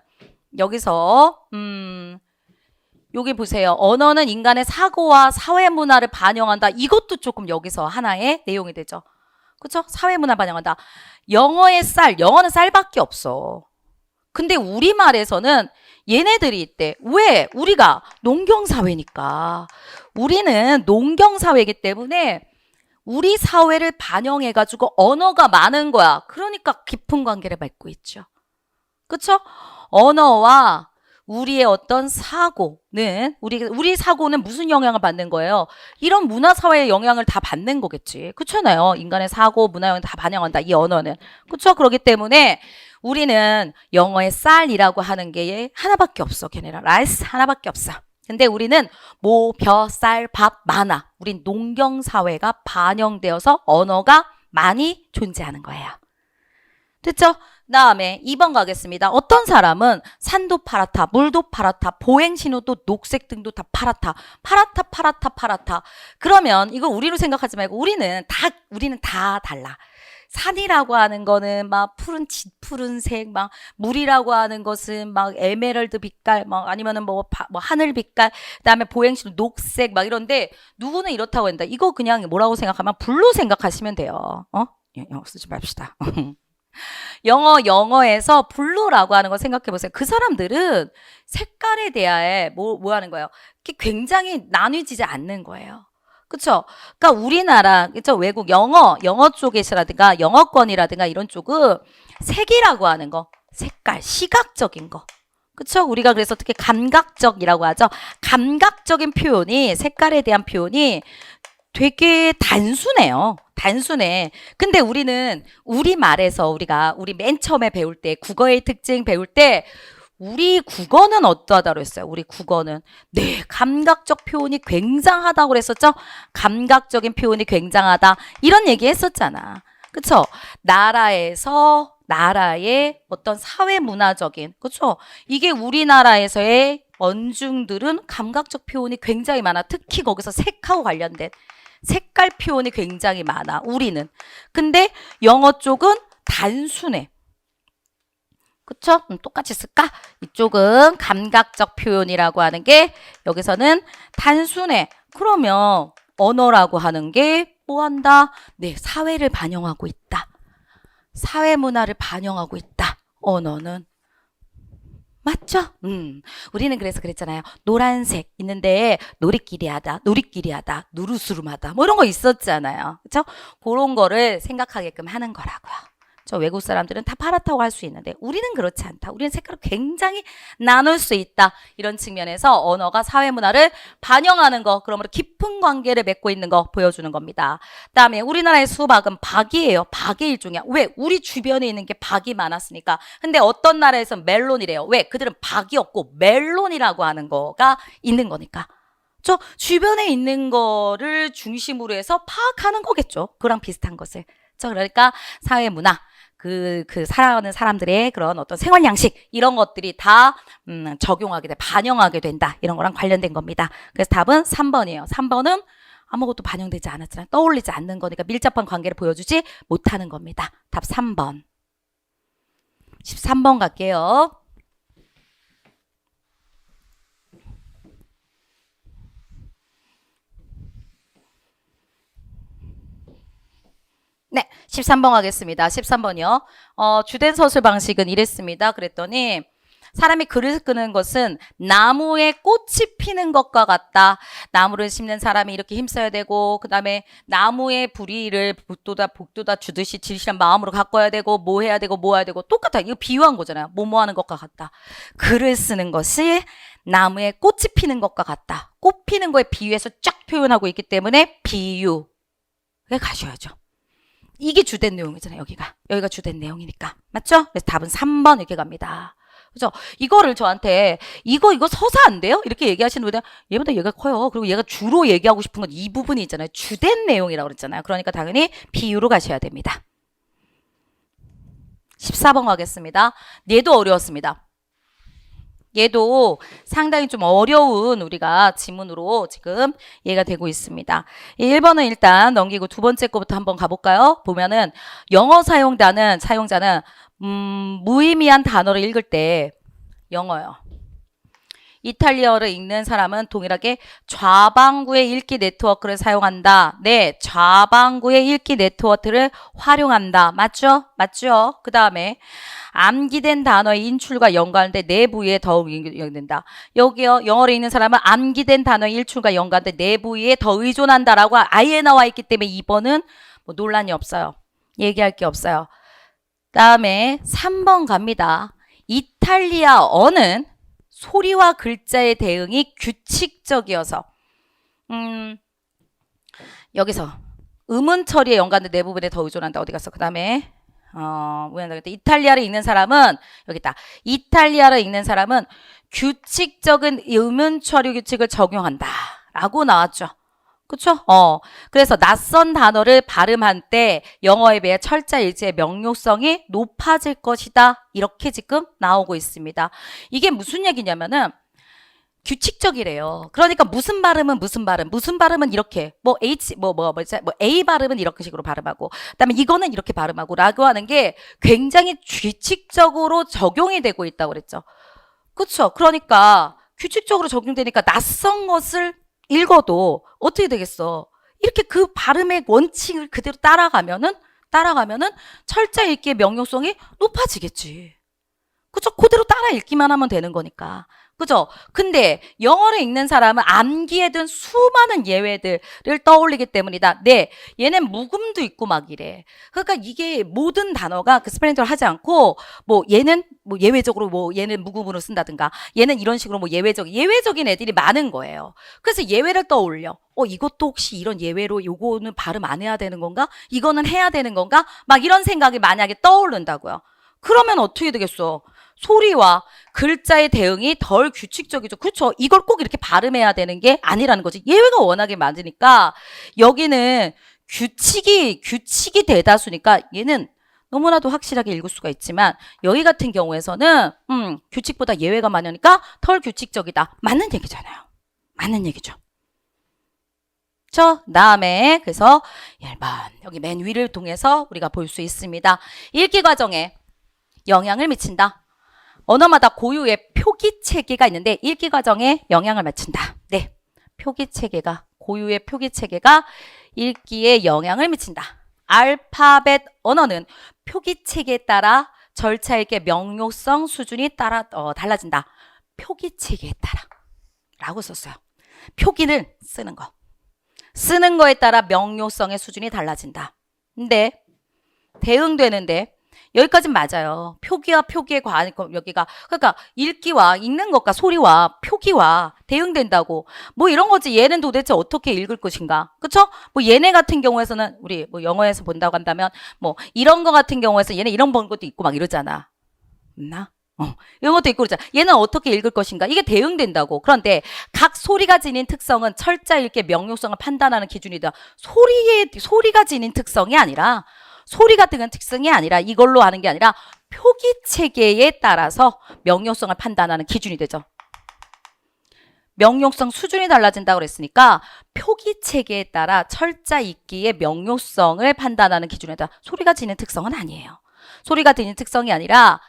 Speaker 1: 여기서 여기 보세요. 언어는 인간의 사고와 사회 문화를 반영한다. 이것도 조금 여기서 하나의 내용이 되죠. 그렇죠? 사회 문화 반영한다. 영어의 영어는 쌀밖에 없어. 근데 우리말에서는 얘네들이 있대. 왜? 우리가 농경사회니까. 우리는 농경사회이기 때문에 우리 사회를 반영해가지고 언어가 많은 거야. 그러니까 깊은 관계를 맺고 있죠. 그쵸? 언어와 우리의 어떤 사고는, 우리 사고는 무슨 영향을 받는 거예요? 이런 문화사회의 영향을 다 받는 거겠지. 그렇잖아요. 인간의 사고, 문화 영향을 다 반영한다. 이 언어는. 그쵸? 그렇기 때문에 우리는 영어의 쌀이라고 하는 게 하나밖에 없어. 걔네랑 라이스 하나밖에 없어. 근데 우리는 모, 벼, 쌀, 밥 많아. 우린 농경사회가 반영되어서 언어가 많이 존재하는 거예요. 됐죠? 다음에 2번 가겠습니다. 어떤 사람은 산도 파랗다, 물도 파랗다, 보행신호도 녹색 등도 다 파랗다. 파랗다, 파랗다, 파랗다. 그러면 이거 우리로 생각하지 말고 우리는 다 달라. 산이라고 하는 거는 막 푸른색, 막 물이라고 하는 것은 막 에메랄드 빛깔, 막 아니면은 뭐 하늘 빛깔, 그다음에 보행신호 녹색 막 이런데 누구는 이렇다고 한다. 이거 그냥 뭐라고 생각하면 불로 생각하시면 돼요. 영어 쓰지 맙시다. 영어에서 블루라고 하는 거 생각해 보세요. 그 사람들은 색깔에 대하여 뭐 하는 거예요? 굉장히 나뉘지지 않는 거예요. 그쵸? 그러니까 우리나라, 그쵸? 외국 영어 쪽에서라든가 영어권이라든가 이런 쪽은 색이라고 하는 거, 색깔, 시각적인 거. 그쵸? 우리가 그래서 특히 감각적이라고 하죠. 감각적인 표현이, 색깔에 대한 표현이 되게 단순해요. 단순해. 근데 우리는 우리말에서 우리 맨 처음에 배울 때 국어의 특징 배울 때 우리 국어는 어떠하다고 했어요? 우리 국어는 네, 감각적 표현이 굉장하다고 그랬었죠? 감각적인 표현이 굉장하다. 이런 얘기 했었잖아. 그쵸? 나라의 어떤 사회 문화적인, 그쵸? 이게 우리나라에서의 언중들은 감각적 표현이 굉장히 많아. 특히 거기서 색하고 관련된 색깔 표현이 굉장히 많아. 우리는. 근데 영어 쪽은 단순해. 그쵸? 똑같이 쓸까? 이쪽은 감각적 표현이라고 하는 게 여기서는 단순해. 그러면 언어라고 하는 게 뭐 한다? 네, 사회를 반영하고 있다. 사회 문화를 반영하고 있다. 언어는. 맞죠? 우리는 그래서 그랬잖아요. 노란색 있는데 놀이끼리 하다, 누르스름하다 뭐 이런 거 있었잖아요. 그렇죠? 그런 거를 생각하게끔 하는 거라고요. 저 외국 사람들은 다 파랗다고 할 수 있는데 우리는 그렇지 않다. 우리는 색깔을 굉장히 나눌 수 있다. 이런 측면에서 언어가 사회 문화를 반영하는 거, 그러므로 깊은 관계를 맺고 있는 거 보여주는 겁니다. 그다음에 우리나라의 수박은 박이에요. 박의 일종이야. 왜? 우리 주변에 있는 게 박이 많았으니까. 근데 어떤 나라에서는 멜론이래요. 왜? 그들은 박이 없고 멜론이라고 하는 거가 있는 거니까. 저 주변에 있는 거를 중심으로 해서 파악하는 거겠죠. 그랑 비슷한 것을. 그러니까 사회 문화, 살아가는 사람들의 그런 어떤 생활 양식, 이런 것들이 다, 적용하게 돼, 반영하게 된다. 이런 거랑 관련된 겁니다. 그래서 답은 3번이에요. 3번은 아무것도 반영되지 않았잖아요. 떠올리지 않는 거니까 밀접한 관계를 보여주지 못하는 겁니다. 답 3번. 13번 갈게요. 네, 13번 가겠습니다. 13번이요. 주된 서술 방식은 이랬습니다. 그랬더니 사람이 글을 끄는 것은 나무에 꽃이 피는 것과 같다. 나무를 심는 사람이 이렇게 힘써야 되고, 그 다음에 나무의 부리를 복도다 주듯이 진실한 마음으로 가꿔야 되고, 뭐 해야 되고, 뭐 해야 되고, 똑같아. 이거 비유한 거잖아요. 뭐 하는 것과 같다. 글을 쓰는 것이 나무에 꽃이 피는 것과 같다. 꽃 피는 거에 비유해서 쫙 표현하고 있기 때문에 비유에 가셔야죠. 이게 주된 내용이잖아요. 여기가 주된 내용이니까. 맞죠? 그래서 답은 3번 이렇게 갑니다. 그죠? 이거를 저한테 이거 서사 안 돼요? 이렇게 얘기하시는 분들 얘보다 얘가 커요. 그리고 얘가 주로 얘기하고 싶은 건 이 부분이 있잖아요. 주된 내용이라고 그랬잖아요. 그러니까 당연히 비유로 가셔야 됩니다. 14번 가겠습니다. 얘도 어려웠습니다. 얘도 상당히 좀 어려운 우리가 지문으로 지금 얘가 되고 있습니다. 1번은 일단 넘기고 두 번째 거부터 한번 가볼까요? 보면은 영어 사용자는 무의미한 단어를 읽을 때 영어요. 이탈리아어를 읽는 사람은 동일하게 좌방구의 읽기 네트워크를 사용한다. 네, 좌방구의 읽기 네트워크를 활용한다. 맞죠? 맞죠? 그 다음에 암기된 단어의 인출과 연관돼 내부위에 더욱 연결된다. 여기요, 영어를 읽는 사람은 암기된 단어의 인출과 연관돼 내부위에 더 의존한다라고 아예 나와 있기 때문에 2번은 뭐 논란이 없어요. 얘기할 게 없어요. 다음에 3번 갑니다. 이탈리아어는 소리와 글자의 대응이 규칙적이어서 여기서 음운 처리에 연관된 내 부분에 더 의존한다. 어디 갔어? 그 다음에 이탈리아를 읽는 사람은 여기 있다. 이탈리아를 읽는 사람은 규칙적인 음운 처리 규칙을 적용한다 라고 나왔죠. 그쵸? 그래서 낯선 단어를 발음할 때 영어에 비해 철자 일치의 명료성이 높아질 것이다. 이렇게 지금 나오고 있습니다. 이게 무슨 얘기냐면은 규칙적이래요. 그러니까 무슨 발음은 이렇게 A 발음은 이렇게 식으로 발음하고 그다음에 이거는 이렇게 발음하고 라고 하는 게 굉장히 규칙적으로 적용이 되고 있다고 그랬죠. 그쵸? 그러니까 규칙적으로 적용되니까 낯선 것을 읽어도 어떻게 되겠어? 이렇게 그 발음의 원칙을 그대로 따라가면은 철자 읽기의 명료성이 높아지겠지. 그죠? 그대로 따라 읽기만 하면 되는 거니까. 그죠? 근데 영어를 읽는 사람은 암기에 든 수많은 예외들을 떠올리기 때문이다. 네, 얘는 묵음도 있고 막 이래. 그러니까 이게 모든 단어가 그 스펠링처럼 하지 않고 얘는 예외적으로 얘는 묵음으로 쓴다든가 얘는 이런 식으로 예외적인 애들이 많은 거예요. 그래서 예외를 떠올려. 이것도 혹시 이런 예외로 요거는 발음 안 해야 되는 건가? 이거는 해야 되는 건가? 막 이런 생각이 만약에 떠오른다고요. 그러면 어떻게 되겠어? 소리와 글자의 대응이 덜 규칙적이죠. 그렇죠. 이걸 꼭 이렇게 발음해야 되는 게 아니라는 거지. 예외가 워낙에 많으니까 여기는 규칙이 대다수니까 얘는 너무나도 확실하게 읽을 수가 있지만 여기 같은 경우에서는 규칙보다 예외가 많으니까 덜 규칙적이다. 맞는 얘기잖아요. 맞는 얘기죠. 다음에 그래서 1번 여기 맨 위를 통해서 우리가 볼 수 있습니다. 읽기 과정에 영향을 미친다. 언어마다 고유의 표기 체계가 있는데 읽기 과정에 영향을 미친다. 네, 고유의 표기 체계가 읽기에 영향을 미친다. 알파벳 언어는 표기 체계에 따라 절차 읽기의 명료성 수준이 달라진다. 표기 체계에 따라 라고 썼어요. 표기를 쓰는 거에 따라 명료성의 수준이 달라진다. 근데 대응되는데 여기까지는 맞아요. 표기와 표기의 여기가 그러니까 읽기와 읽는 것과 소리와 표기와 대응된다고 이런 거지. 얘는 도대체 어떻게 읽을 것인가? 그쵸? 얘네 같은 경우에서는 우리 영어에서 본다고 한다면 이런 거 같은 경우에서 얘는 이런 번 것도 있고 막 이러잖아. 맞나? 이런 것도 있고 그러잖아. 얘는 어떻게 읽을 것인가? 이게 대응된다고. 그런데 각 소리가 지닌 특성은 철자 읽기의 명료성을 판단하는 기준이다. 소리가 지닌 특성이 아니라 소리가 드는 특성이 아니라 이걸로 하는 게 아니라 표기 체계에 따라서 명료성을 판단하는 기준이 되죠. 명료성 수준이 달라진다고 그랬으니까 표기 체계에 따라 철자 읽기의 명료성을 판단하는 기준이다. 소리가 지닌 특성은 아니에요. 소리가 지닌 특성이 아니라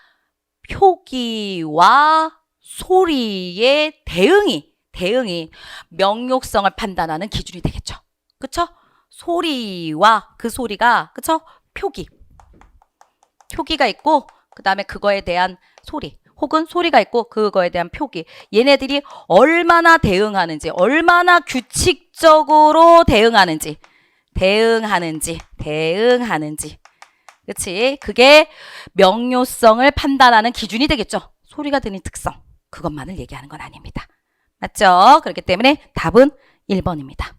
Speaker 1: 표기와 소리의 대응이 명료성을 판단하는 기준이 되겠죠. 그쵸? 소리와 그 소리가 그쵸? 표기가 있고 그 다음에 그거에 대한 소리 혹은 소리가 있고 그거에 대한 표기. 얘네들이 얼마나 대응하는지 얼마나 규칙적으로 대응하는지 그치? 그게 명료성을 판단하는 기준이 되겠죠. 소리가 드는 특성 그것만을 얘기하는 건 아닙니다. 맞죠? 그렇기 때문에 답은 1번입니다.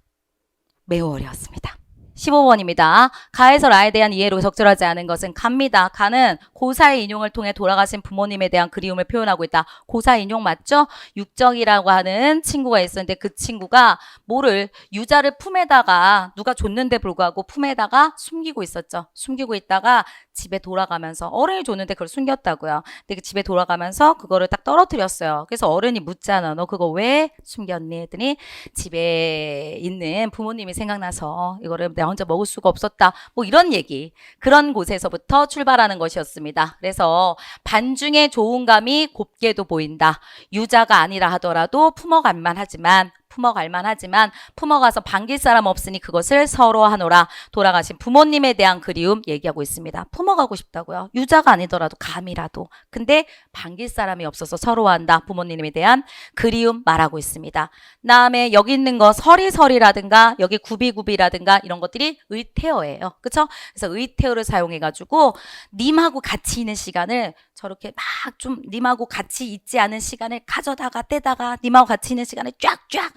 Speaker 1: 매우 어려웠습니다. 15번입니다. 가에서 라에 대한 이해로 적절하지 않은 것은 가입니다. 가는 고사의 인용을 통해 돌아가신 부모님에 대한 그리움을 표현하고 있다. 고사 인용 맞죠? 육정이라고 하는 친구가 있었는데 그 친구가 뭐를 유자를 품에다가 누가 줬는데 불구하고 품에다가 숨기고 있었죠. 숨기고 있다가 집에 돌아가면서 어른이 줬는데 그걸 숨겼다고요. 근데 그 집에 돌아가면서 그거를 딱 떨어뜨렸어요. 그래서 어른이 묻잖아. 너 그거 왜 숨겼니? 했더니 집에 있는 부모님이 생각나서 이거를 내가 혼자 먹을 수가 없었다. 뭐 이런 얘기. 그런 곳에서부터 출발하는 것이었습니다. 그래서 반중에 좋은 감이 곱게도 보인다. 유자가 아니라 하더라도 품어갈만 하지만 품어가서 반길 사람 없으니 그것을 서로 하노라. 돌아가신 부모님에 대한 그리움 얘기하고 있습니다. 품어가고 싶다고요. 유자가 아니더라도 감이라도. 근데 반길 사람이 없어서 서로한다. 부모님에 대한 그리움 말하고 있습니다. 다음에 여기 있는 거 서리서리라든가 여기 구비구비라든가 이런 것들이 의태어예요. 그쵸? 그래서 의태어를 사용해가지고 님하고 같이 있는 시간을 저렇게 막 좀 님하고 같이 있지 않은 시간을 가져다가 떼다가 님하고 같이 있는 시간을 쫙쫙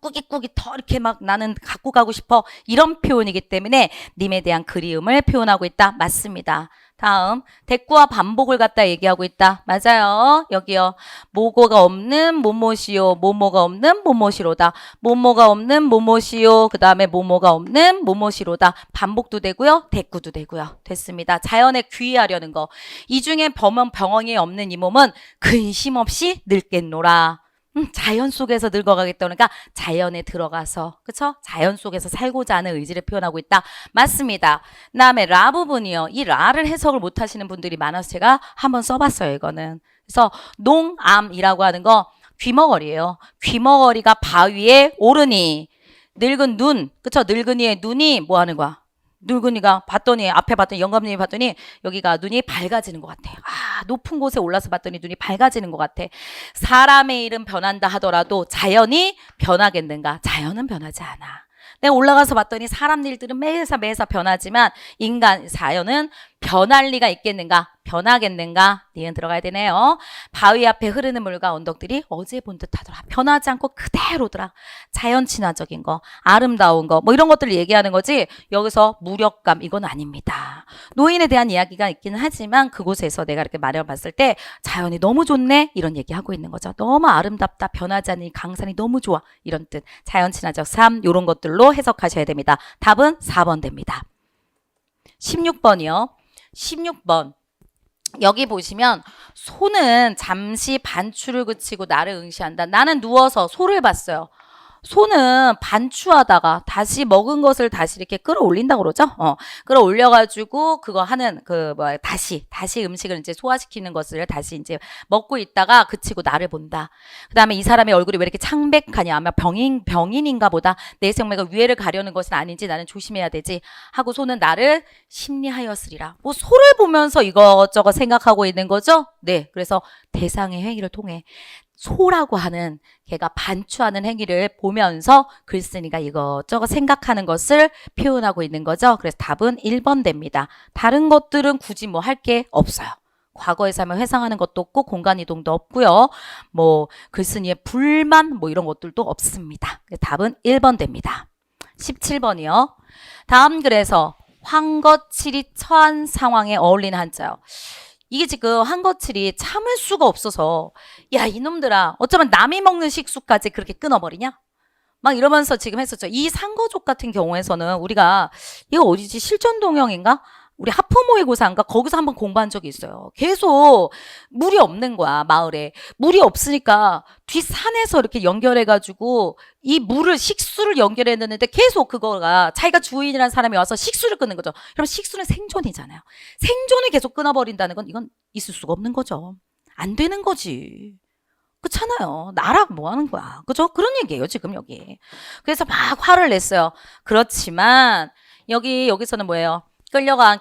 Speaker 1: 꾸깃꾸깃 더 이렇게 막 나는 갖고 가고 싶어. 이런 표현이기 때문에 님에 대한 그리움을 표현하고 있다. 맞습니다. 다음 대꾸와 반복을 갖다 얘기하고 있다. 맞아요. 여기요. 모고가 없는 뭐뭐시요. 뭐뭐가 없는 뭐뭐시로다. 뭐뭐가 없는 뭐뭐시요. 그 다음에 뭐뭐가 없는 뭐뭐시로다. 반복도 되고요. 대꾸도 되고요. 됐습니다. 자연에 귀의하려는 거. 이 중에 병원이 없는 이 몸은 근심 없이 늙겠노라. 자연 속에서 늙어가겠다. 그러니까 자연에 들어가서, 그쵸? 자연 속에서 살고자 하는 의지를 표현하고 있다. 맞습니다. 그 다음에 라 부분이요. 이 라를 해석을 못 하시는 분들이 많아서 제가 한번 써봤어요, 이거는. 그래서 농암이라고 하는 거 귀머거리예요. 귀머거리가 바위에 오르니, 늙은 눈, 그쵸? 늙은이의 눈이 뭐 하는 거야? 늙은이가 봤더니 앞에 봤더니 영감님이 봤더니 여기가 눈이 밝아지는 것 같아. 아, 높은 곳에 올라서 봤더니 눈이 밝아지는 것 같아. 사람의 일은 변한다 하더라도 자연이 변하겠는가? 자연은 변하지 않아. 내가 올라가서 봤더니 사람 일들은 매사 변하지만 인간 자연은 변할 리가 있겠는가? 변하겠는가? 니은 들어가야 되네요. 바위 앞에 흐르는 물과 언덕들이 어제 본 듯하더라. 변하지 않고 그대로더라. 자연 친화적인 거, 아름다운 거, 뭐 이런 것들을 얘기하는 거지. 여기서 무력감 이건 아닙니다. 노인에 대한 이야기가 있기는 하지만 그곳에서 내가 이렇게 말해봤을 때 자연이 너무 좋네 이런 얘기하고 있는 거죠. 너무 아름답다. 변하지 않는 이 강산이 너무 좋아. 이런 뜻. 자연 친화적 삶 이런 것들로 해석하셔야 됩니다. 답은 4번 됩니다. 16번이요. 16번. 여기 보시면 소는 잠시 반추를 그치고 나를 응시한다. 나는 누워서 소를 봤어요. 소는 반추하다가 다시 먹은 것을 다시 이렇게 끌어올린다고 그러죠. 끌어올려가지고 그거 하는 다시 음식을 이제 소화시키는 것을 다시 이제 먹고 있다가 그치고 나를 본다. 그 다음에 이 사람의 얼굴이 왜 이렇게 창백하냐. 아마 병인인가 보다. 내 생명과 위해를 가려는 것은 아닌지 나는 조심해야 되지. 하고 소는 나를 심리하였으리라. 뭐 소를 보면서 이것저것 생각하고 있는 거죠. 네. 그래서 대상의 행위를 통해 소라고 하는 걔가 반추하는 행위를 보면서 글쓴이가 이것저것 생각하는 것을 표현하고 있는 거죠. 그래서 답은 1번 됩니다. 다른 것들은 굳이 뭐 할 게 없어요. 과거의 삶을 회상하는 것도 없고 공간 이동도 없고요. 뭐 글쓴이의 불만 뭐 이런 것들도 없습니다. 답은 1번 됩니다. 17번이요. 다음 글에서 황거칠이 처한 상황에 어울리는 한자요. 이게 지금 한거칠이 참을 수가 없어서 야 이놈들아 어쩌면 남이 먹는 식수까지 그렇게 끊어버리냐? 막 이러면서 지금 했었죠. 이 상거족 같은 경우에서는 우리가 이거 어디지? 실전동영인가? 우리 하포모의고사인가? 거기서 한번 공부한 적이 있어요. 계속 물이 없는 거야, 마을에. 물이 없으니까 뒷산에서 이렇게 연결해가지고 이 물을, 식수를 연결해놨는데 계속 그거가 자기가 주인이라는 사람이 와서 식수를 끊는 거죠. 그럼 식수는 생존이잖아요. 생존을 계속 끊어버린다는 건 이건 있을 수가 없는 거죠. 안 되는 거지. 그렇잖아요. 나랑 뭐 하는 거야. 그죠? 그런 얘기예요, 지금 여기. 그래서 막 화를 냈어요. 그렇지만 여기서는 뭐예요?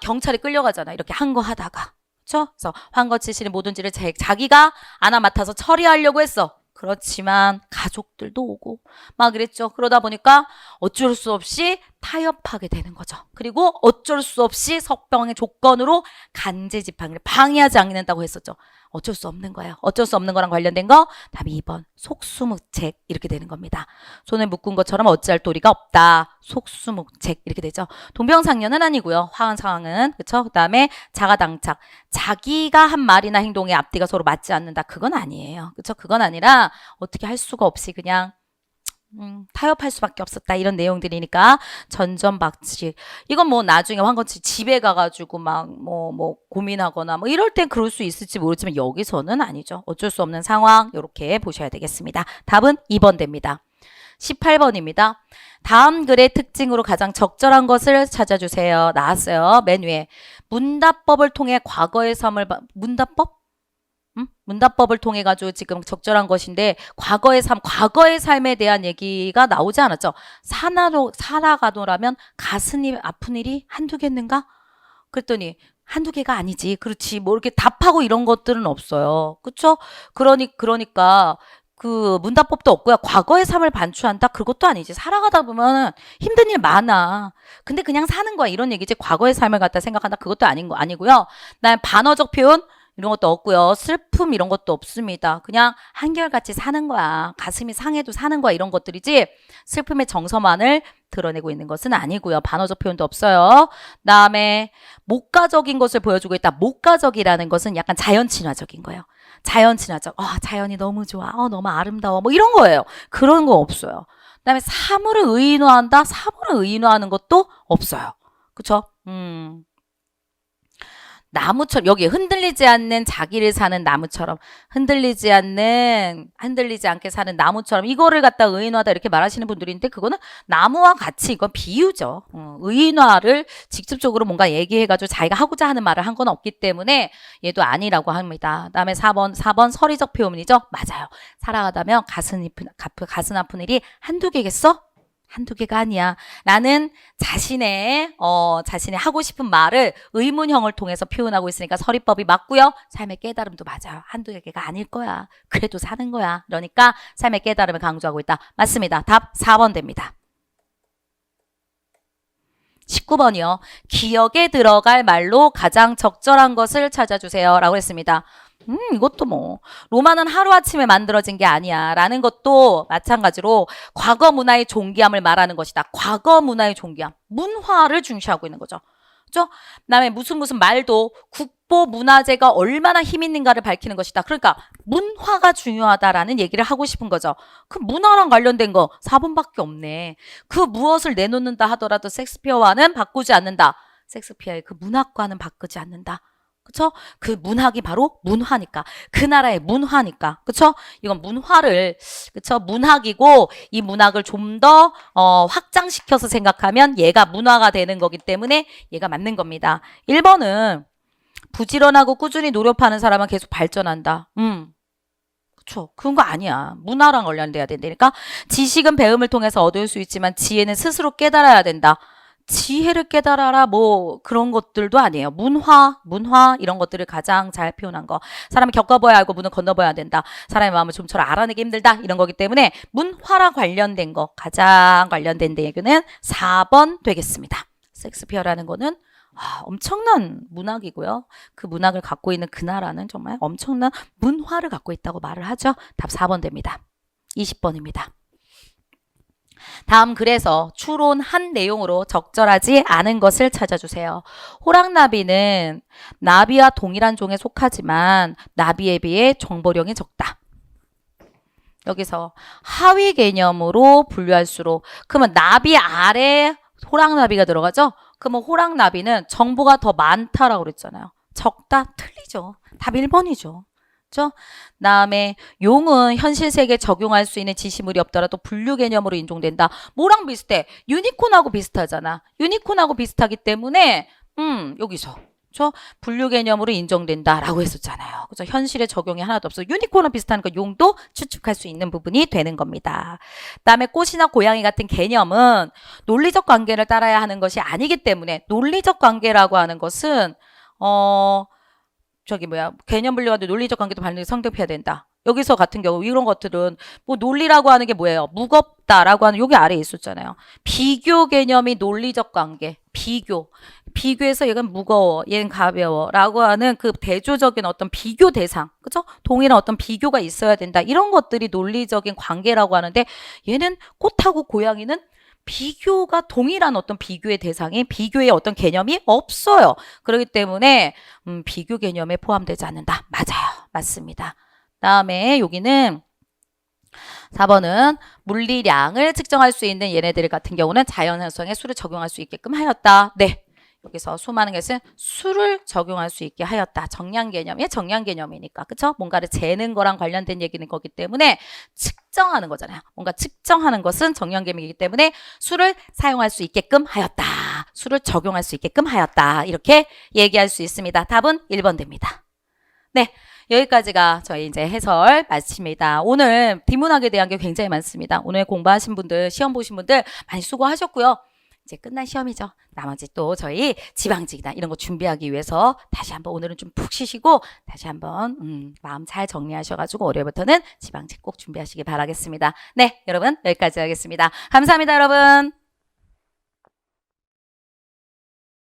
Speaker 1: 경찰이 끌려가잖아. 이렇게 한 거 하다가. 그렇죠? 그래서 황거치시는 모든지를 자기가 하나 맡아서 처리하려고 했어. 그렇지만 가족들도 오고 막 그랬죠. 그러다 보니까 어쩔 수 없이 타협하게 되는 거죠. 그리고 어쩔 수 없이 석방의 조건으로 간제 집행을 방해하지 않는다고 했었죠. 어쩔 수 없는 거예요. 어쩔 수 없는 거랑 관련된 거 답이 2번 속수무책 이렇게 되는 겁니다. 손을 묶은 것처럼 어찌할 도리가 없다. 속수무책 이렇게 되죠. 동병상련은 아니고요. 화한 상황은 그렇죠. 그다음에 자가당착 자기가 한 말이나 행동의 앞뒤가 서로 맞지 않는다. 그건 아니에요. 그렇죠. 그건 아니라 어떻게 할 수가 없이 그냥 타협할 수밖에 없었다 이런 내용들이니까 전전박치 이건 뭐 나중에 황건치 집에 가가지고 막 뭐 고민하거나 뭐 이럴 땐 그럴 수 있을지 모르지만 여기서는 아니죠. 어쩔 수 없는 상황 이렇게 보셔야 되겠습니다. 답은 2번 됩니다. 18번입니다. 다음 글의 특징으로 가장 적절한 것을 찾아주세요. 나왔어요. 맨 위에 문답법을 통해 과거의 삶을 문답법? 문답법을 통해 가지고 지금 적절한 것인데 과거의 삶에 대한 얘기가 나오지 않았죠. 살아가노라면 가슴이 아픈 일이 한두 개인가? 그랬더니 한두 개가 아니지. 그렇지. 뭐 이렇게 답하고 이런 것들은 없어요. 그렇죠? 그러니까 그 문답법도 없고요. 과거의 삶을 반추한다? 그것도 아니지. 살아가다 보면 힘든 일 많아. 근데 그냥 사는 거야. 이런 얘기지. 과거의 삶을 갖다 생각한다? 그것도 아니고요. 난 반어적 표현 이런 것도 없고요. 슬픔 이런 것도 없습니다. 그냥 한결같이 사는 거야. 가슴이 상해도 사는 거야. 이런 것들이지 슬픔의 정서만을 드러내고 있는 것은 아니고요. 반어적 표현도 없어요. 그다음에 목가적인 것을 보여주고 있다. 목가적이라는 것은 약간 자연 친화적인 거예요. 자연 친화적. 자연이 너무 좋아. 너무 아름다워. 뭐 이런 거예요. 그런 거 없어요. 그다음에 사물을 의인화한다. 사물을 의인화하는 것도 없어요. 그렇죠? 나무처럼 여기 흔들리지 않는 자기를 사는 나무처럼 흔들리지 않게 사는 나무처럼 이거를 갖다 의인화다 이렇게 말하시는 분들인데 그거는 나무와 같이 이건 비유죠. 의인화를 직접적으로 뭔가 얘기해가지고 자기가 하고자 하는 말을 한 건 없기 때문에 얘도 아니라고 합니다. 그다음에 4번 서리적 표현이죠. 맞아요. 살아가다면 가슴 아픈 일이 한두 개겠어? 한두 개가 아니야. 나는 자신의 하고 싶은 말을 의문형을 통해서 표현하고 있으니까 서리법이 맞고요. 삶의 깨달음도 맞아요. 한두 개가 아닐 거야. 그래도 사는 거야. 그러니까 삶의 깨달음을 강조하고 있다. 맞습니다. 답 4번 됩니다. 19번이요. 기억에 들어갈 말로 가장 적절한 것을 찾아주세요. 라고 했습니다. 이것도 뭐 로마는 하루아침에 만들어진 게 아니야 라는 것도 마찬가지로 과거 문화의 존귀함을 말하는 것이다. 과거 문화의 존귀함, 문화를 중시하고 있는 거죠. 그렇죠? 그다음에 무슨 말도 국보 문화재가 얼마나 힘 있는가를 밝히는 것이다. 그러니까 문화가 중요하다라는 얘기를 하고 싶은 거죠. 그 문화랑 관련된 거 4번밖에 없네. 그 무엇을 내놓는다 하더라도 섹스피어와는 바꾸지 않는다. 섹스피어의 그 문학과는 바꾸지 않는다. 그쵸? 그 문학이 바로 문화니까. 그 나라의 문화니까. 그쵸? 이건 문화를, 그쵸? 문학이고, 이 문학을 좀 더, 확장시켜서 생각하면 얘가 문화가 되는 거기 때문에 얘가 맞는 겁니다. 1번은 부지런하고 꾸준히 노력하는 사람은 계속 발전한다. 그쵸? 그런 거 아니야. 문화랑 관련돼야 된다니까. 지식은 배움을 통해서 얻을 수 있지만 지혜는 스스로 깨달아야 된다. 지혜를 깨달아라 뭐 그런 것들도 아니에요. 문화 이런 것들을 가장 잘 표현한 거. 사람이 겪어봐야 알고 문을 건너봐야 된다. 사람의 마음을 좀처럼 알아내기 힘들다. 이런 거기 때문에 문화랑 관련된 거 가장 관련된 얘기는 4번 되겠습니다. 섹스피어라는 거는 엄청난 문학이고요. 그 문학을 갖고 있는 그 나라는 정말 엄청난 문화를 갖고 있다고 말을 하죠. 답 4번 됩니다. 20번입니다. 다음 글에서 추론한 내용으로 적절하지 않은 것을 찾아주세요. 호랑나비는 나비와 동일한 종에 속하지만 나비에 비해 정보량이 적다. 여기서 하위 개념으로 분류할수록 그러면 나비 아래 호랑나비가 들어가죠? 그러면 호랑나비는 정보가 더 많다라고 그랬잖아요. 적다? 틀리죠. 답 1번이죠. 그렇죠? 그다음에 용은 현실 세계에 적용할 수 있는 지시물이 없더라도 분류 개념으로 인정된다. 뭐랑 비슷해? 유니콘하고 비슷하잖아. 유니콘하고 비슷하기 때문에 여기서 그렇죠? 분류 개념으로 인정된다라고 했었잖아요. 그렇죠? 현실에 적용이 하나도 없어. 유니콘은 비슷하니까 용도 추측할 수 있는 부분이 되는 겁니다. 그다음에 꽃이나 고양이 같은 개념은 논리적 관계를 따라야 하는 것이 아니기 때문에 논리적 관계라고 하는 것은 개념 분류가 논리적 관계도 반드시 성립해야 된다. 여기서 같은 경우 이런 것들은 뭐 논리라고 하는 게 뭐예요? 무겁다라고 하는 여기 아래에 있었잖아요. 비교 개념이 논리적 관계. 비교. 비교해서 얘가 무거워, 얘는 가벼워 라고 하는 그 대조적인 어떤 비교 대상, 그죠? 동일한 어떤 비교가 있어야 된다. 이런 것들이 논리적인 관계라고 하는데 얘는 꽃하고 고양이는 비교가 동일한 어떤 비교의 대상이 비교의 어떤 개념이 없어요. 그렇기 때문에 비교 개념에 포함되지 않는다. 맞아요. 맞습니다. 다음에 여기는 4번은 물리량을 측정할 수 있는 얘네들 같은 경우는 자연현상에 수를 적용할 수 있게끔 하였다. 네. 여기서 수많은 것은 수를 적용할 수 있게 하였다. 정량 개념이 정량 개념이니까. 그쵸? 뭔가를 재는 거랑 관련된 얘기는 거기 때문에 측정하는 거잖아요. 뭔가 측정하는 것은 정량 개념이기 때문에 수를 사용할 수 있게끔 하였다. 수를 적용할 수 있게끔 하였다. 이렇게 얘기할 수 있습니다. 답은 1번 됩니다. 네. 여기까지가 저희 이제 해설 마칩니다. 오늘 비문학에 대한 게 굉장히 많습니다. 오늘 공부하신 분들, 시험 보신 분들 많이 수고하셨고요. 이제 끝난 시험이죠. 나머지 또 저희 지방직이나 이런 거 준비하기 위해서 다시 한번 오늘은 좀 푹 쉬시고 다시 한번 마음 잘 정리하셔가지고 월요일부터는 지방직 꼭 준비하시기 바라겠습니다. 네, 여러분 여기까지 하겠습니다. 감사합니다, 여러분.